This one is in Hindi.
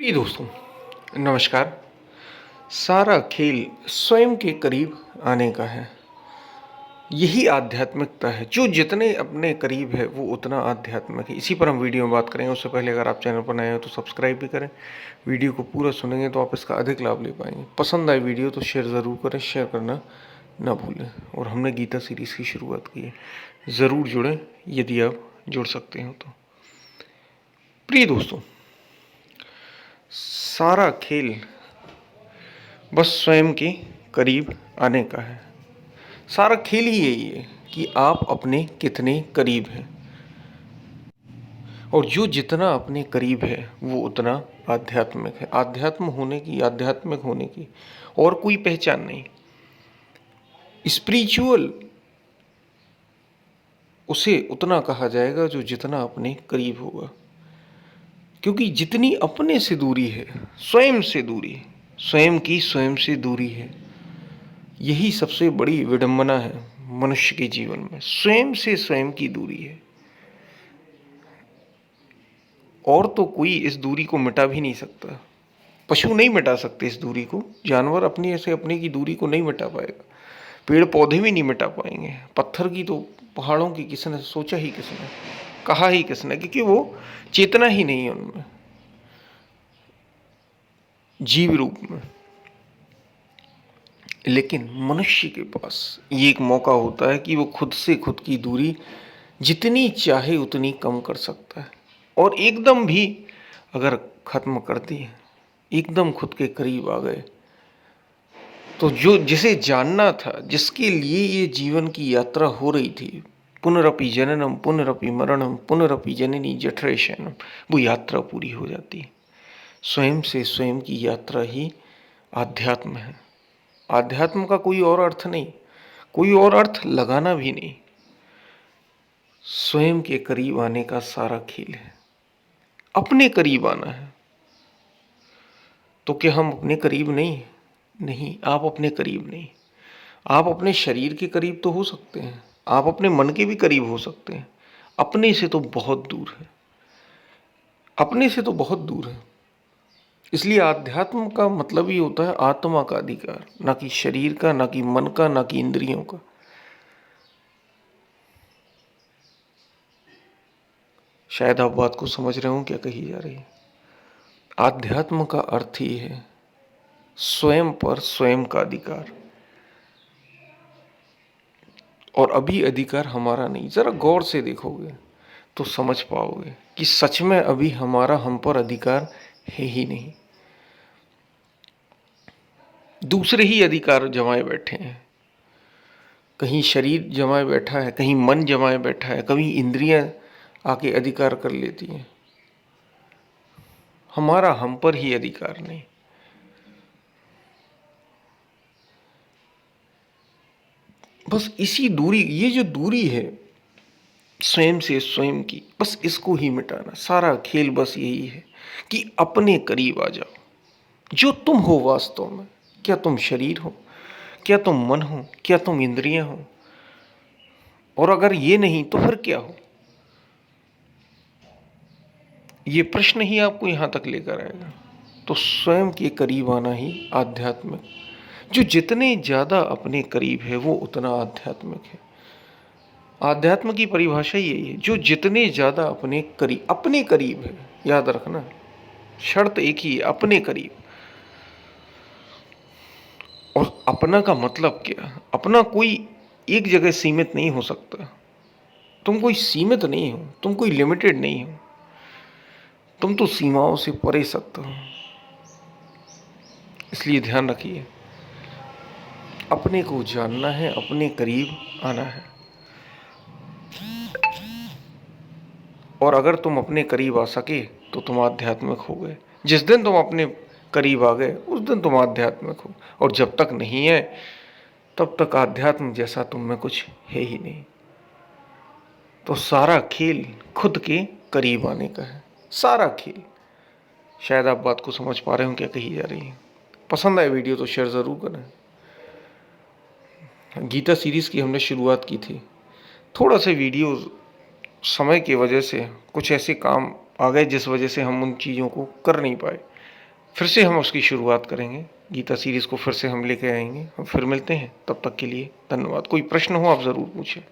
प्रिय दोस्तों, नमस्कार। सारा खेल स्वयं के करीब आने का है। यही आध्यात्मिकता है। जो जितने अपने करीब है वो उतना आध्यात्मिक है। इसी पर हम वीडियो में बात करेंगे। उससे पहले अगर आप चैनल पर नए हो तो सब्सक्राइब भी करें। वीडियो को पूरा सुनेंगे तो आप इसका अधिक लाभ ले पाएंगे। पसंद आए वीडियो तो शेयर ज़रूर करें, शेयर करना ना भूलें। और हमने गीता सीरीज़ की शुरुआत की है, ज़रूर जुड़ें यदि आप जुड़ सकते हो तो। प्रिय दोस्तों, सारा खेल बस स्वयं के करीब आने का है। सारा खेल ही यही है कि आप अपने कितने करीब हैं, और जो जितना अपने करीब है वो उतना आध्यात्मिक है। आध्यात्मिक होने की और कोई पहचान नहीं। स्पिरिचुअल उसे उतना कहा जाएगा जो जितना अपने करीब होगा, क्योंकि जितनी अपने से दूरी है, स्वयं से दूरी, स्वयं की स्वयं से दूरी है। यही सबसे बड़ी विडंबना है मनुष्य के जीवन में। स्वयं से स्वयं की दूरी है, और तो कोई इस दूरी को मिटा भी नहीं सकता। पशु नहीं मिटा सकते इस दूरी को। जानवर अपनी ऐसे अपने की दूरी को नहीं मिटा पाएगा। पेड़ पौधे भी नहीं मिटा पाएंगे। पत्थर की तो, पहाड़ों की किसने सोचा ही, किसने कहा ही, किसने, क्योंकि वो चेतना ही नहीं है उनमें, जीव रूप में। लेकिन मनुष्य के पास ये एक मौका होता है कि वो खुद से खुद की दूरी जितनी चाहे उतनी कम कर सकता है। और एकदम भी अगर खत्म कर दी, एकदम खुद के करीब आ गए, तो जो जिसे जानना था, जिसके लिए ये जीवन की यात्रा हो रही थी, पुनरपि जननम पुनरपि मरणम पुनरपि जननी जठरे शयनम, वो यात्रा पूरी हो जाती है। स्वयं से स्वयं की यात्रा ही आध्यात्म है। आध्यात्म का कोई और अर्थ नहीं, कोई और अर्थ लगाना भी नहीं। स्वयं के करीब आने का सारा खेल है। अपने करीब आना है। तो क्या हम अपने करीब नहीं? नहीं, आप अपने करीब नहीं। आप अपने शरीर के करीब तो हो सकते हैं, आप अपने मन के भी करीब हो सकते हैं। अपने से तो बहुत दूर है, अपने से तो बहुत दूर है। इसलिए आध्यात्म का मतलब ही होता है आत्मा का अधिकार, ना कि शरीर का, ना कि मन का, ना कि इंद्रियों का। शायद आप बात को समझ रहे हो क्या कही जा रही है। आध्यात्म का अर्थ ही है स्वयं पर स्वयं का अधिकार। और अभी अधिकार हमारा नहीं। जरा गौर से देखोगे तो समझ पाओगे कि सच में अभी हमारा हम पर अधिकार है ही नहीं। दूसरे ही अधिकार जमाए बैठे हैं। कहीं शरीर जमाए बैठा है, कहीं मन जमाए बैठा है, कहीं इंद्रियां आके अधिकार कर लेती हैं। हमारा हम पर ही अधिकार नहीं। बस इसी दूरी, ये जो दूरी है स्वयं से स्वयं की, बस इसको ही मिटाना। सारा खेल बस यही है कि अपने करीब आ जाओ। जो तुम हो वास्तव में, क्या तुम शरीर हो, क्या तुम मन हो, क्या तुम इंद्रियां हो? और अगर ये नहीं तो फिर क्या हो? ये प्रश्न ही आपको यहां तक लेकर आएगा। तो स्वयं के करीब आना ही आध्यात्मिक। जो जितने ज्यादा अपने करीब है वो उतना आध्यात्मिक है। आध्यात्म की परिभाषा यही है, जो जितने ज्यादा अपने करीब है। याद रखना, शर्त एक ही है, अपने करीब। और अपना का मतलब क्या? अपना कोई एक जगह सीमित नहीं हो सकता। तुम कोई सीमित नहीं हो, तुम कोई लिमिटेड नहीं हो। तुम तो सीमाओं से परे सत्य हो। इसलिए ध्यान रखिए, अपने को जानना है, अपने करीब आना है। और अगर तुम अपने करीब आ सके तो तुम आध्यात्मिक हो गए। जिस दिन तुम अपने करीब आ गए उस दिन तुम आध्यात्मिक हो। और जब तक नहीं है तब तक आध्यात्म जैसा तुम में कुछ है ही नहीं। तो सारा खेल खुद के करीब आने का है, सारा खेल। शायद आप बात को समझ पा रहे हो क्या कही जा रही है। पसंद आए वीडियो तो शेयर ज़रूर करें। गीता सीरीज़ की हमने शुरुआत की थी। थोड़ा सा वीडियो समय की वजह से कुछ ऐसे काम आ गए जिस वजह से हम उन चीज़ों को कर नहीं पाए। फिर से हम उसकी शुरुआत करेंगे। गीता सीरीज़ को फिर से हम लेके आएँगे। हम फिर मिलते हैं, तब तक के लिए धन्यवाद। कोई प्रश्न हो आप ज़रूर पूछें।